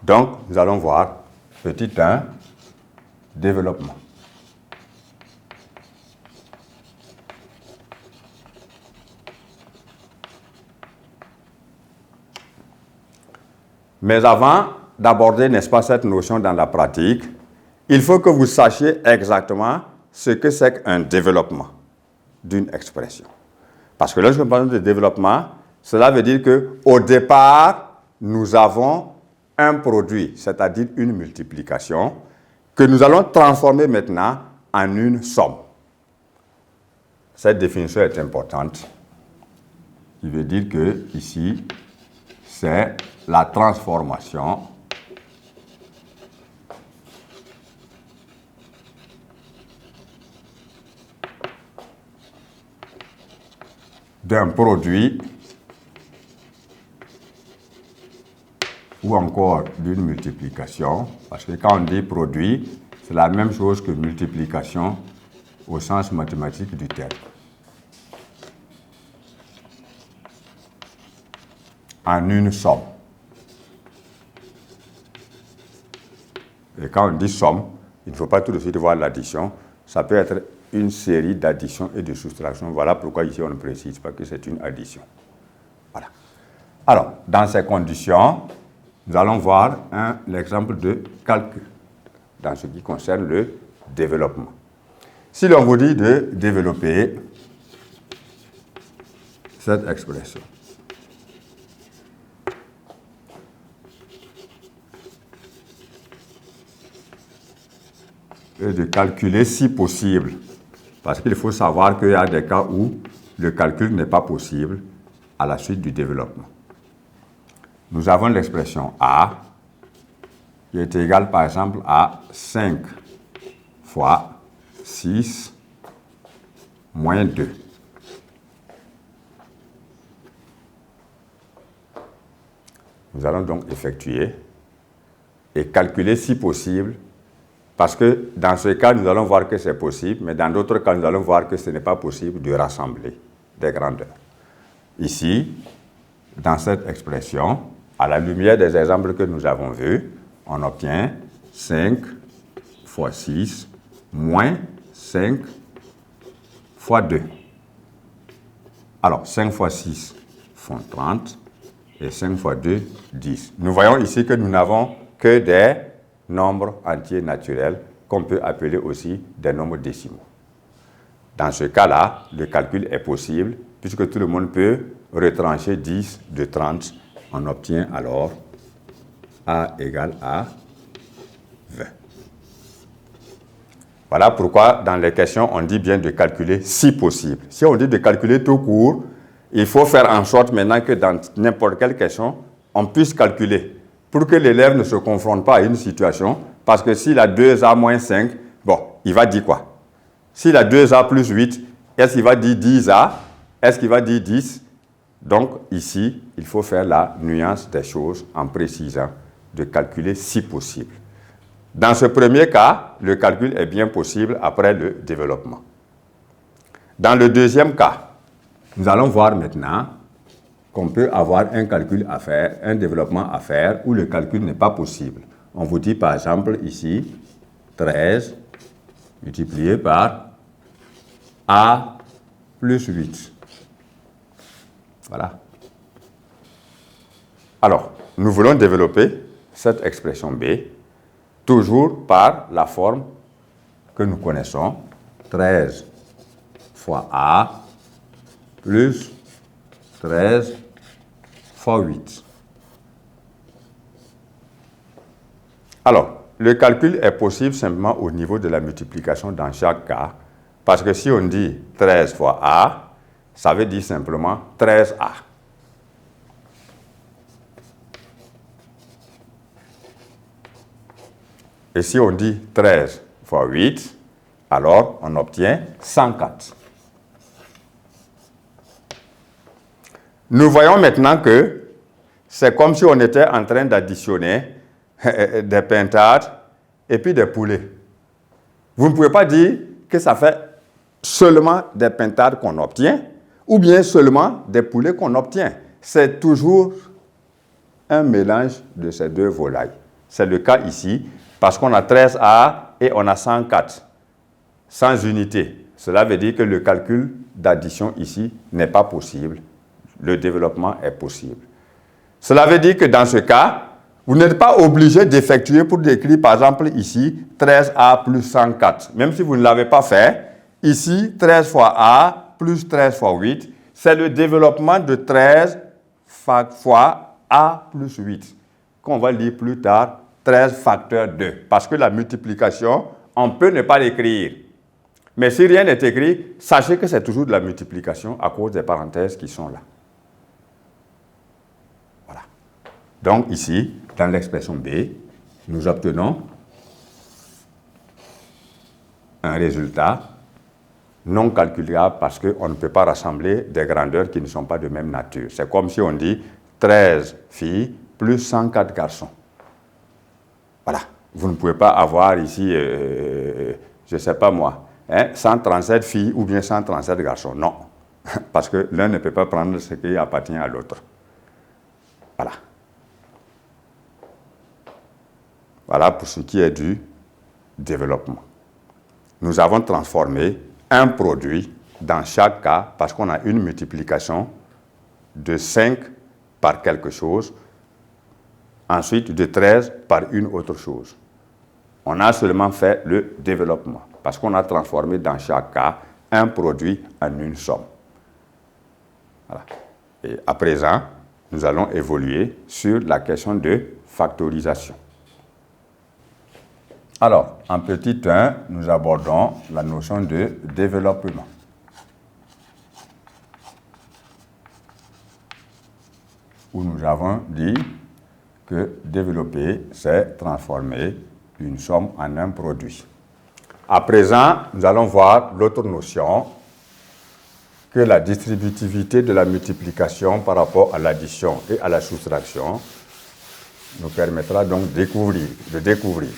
Donc, nous allons voir petit 1, développement. Mais avant d'aborder, n'est-ce pas, cette notion dans la pratique, il faut que vous sachiez exactement ce que c'est qu'un développement d'une expression. Parce que lorsque nous parlons de développement, cela veut dire qu'au départ, nous avons un produit, c'est-à-dire une multiplication, que nous allons transformer maintenant en une somme. Cette définition est importante. Il veut dire que ici, c'est la transformation d'un produit ou encore d'une multiplication, parce que quand on dit produit, c'est la même chose que multiplication au sens mathématique du terme. En une somme. Et quand on dit somme, il ne faut pas tout de suite voir l'addition. Ça peut être une série d'additions et de soustractions. Voilà pourquoi ici on ne précise pas que c'est une addition. Voilà. Alors, dans ces conditions, nous allons voir l'exemple de calcul dans ce qui concerne le développement. Si l'on vous dit de développer cette expression, et de calculer si possible, parce qu'il faut savoir qu'il y a des cas où le calcul n'est pas possible à la suite du développement. Nous avons l'expression A qui est égale par exemple à 5 fois 6 moins 2. Nous allons donc effectuer et calculer si possible. Parce que dans ce cas, nous allons voir que c'est possible, mais dans d'autres cas, nous allons voir que ce n'est pas possible de rassembler des grandeurs. Ici, dans cette expression, à la lumière des exemples que nous avons vus, on obtient 5 fois 6 moins 5 fois 2. Alors, 5 fois 6 font 30 et 5 fois 2, 10. Nous voyons ici que nous n'avons que des nombres entiers naturels qu'on peut appeler aussi des nombres décimaux. Dans ce cas-là, le calcul est possible puisque tout le monde peut retrancher 10 de 30. On obtient alors A égale à 20. Voilà pourquoi dans les questions, on dit bien de calculer si possible. Si on dit de calculer tout court, il faut faire en sorte maintenant que dans n'importe quelle question, on puisse calculer pour que l'élève ne se confronte pas à une situation, parce que s'il a 2A moins 5, bon, il va dire quoi? S'il a 2A plus 8, est-ce qu'il va dire 10A? Est-ce qu'il va dire 10? Donc, ici, il faut faire la nuance des choses en précisant de calculer si possible. Dans ce premier cas, le calcul est bien possible après le développement. Dans le deuxième cas, nous allons voir maintenant qu'on peut avoir un calcul à faire, un développement à faire où le calcul n'est pas possible. On vous dit par exemple ici 13 multiplié par A plus 8. Voilà. Alors, nous voulons développer cette expression B toujours par la forme que nous connaissons, 13 fois A plus 13 fois 8. Alors, le calcul est possible simplement au niveau de la multiplication dans chaque cas, parce que si on dit 13 fois A, ça veut dire simplement 13A. Et si on dit 13 fois 8, alors on obtient 104. Nous voyons maintenant que c'est comme si on était en train d'additionner des pintades et puis des poulets. Vous ne pouvez pas dire que ça fait seulement des pintades qu'on obtient ou bien seulement des poulets qu'on obtient. C'est toujours un mélange de ces deux volailles. C'est le cas ici, parce qu'on a 13A et on a 104, sans unité. Cela veut dire que le calcul d'addition ici n'est pas possible. Le développement est possible. Cela veut dire que dans ce cas, vous n'êtes pas obligé d'effectuer pour décrire, par exemple, ici, 13A plus 104. Même si vous ne l'avez pas fait, ici, 13 fois A plus 13 fois 8, c'est le développement de 13 fois A plus 8, qu'on va lire plus tard, 13 facteur 2. Parce que la multiplication, on peut ne pas l'écrire. Mais si rien n'est écrit, sachez que c'est toujours de la multiplication à cause des parenthèses qui sont là. Voilà. Donc ici, dans l'expression B, nous obtenons un résultat non calculable parce qu'on ne peut pas rassembler des grandeurs qui ne sont pas de même nature. C'est comme si on dit 13 filles plus 104 garçons. Voilà. Vous ne pouvez pas avoir ici, je ne sais pas moi, 137 filles ou bien 137 garçons. Non. Parce que l'un ne peut pas prendre ce qui appartient à l'autre. Voilà. Voilà pour ce qui est du développement. Nous avons transformé un produit dans chaque cas parce qu'on a une multiplication de 5 par quelque chose, ensuite de 13 par une autre chose. On a seulement fait le développement parce qu'on a transformé dans chaque cas un produit en une somme. Voilà. Et à présent, nous allons évoluer sur la question de factorisation. Alors, en petit 1, nous abordons la notion de développement. Où nous avons dit que développer, c'est transformer une somme en un produit. À présent, nous allons voir l'autre notion, que la distributivité de la multiplication par rapport à l'addition et à la soustraction nous permettra donc de découvrir.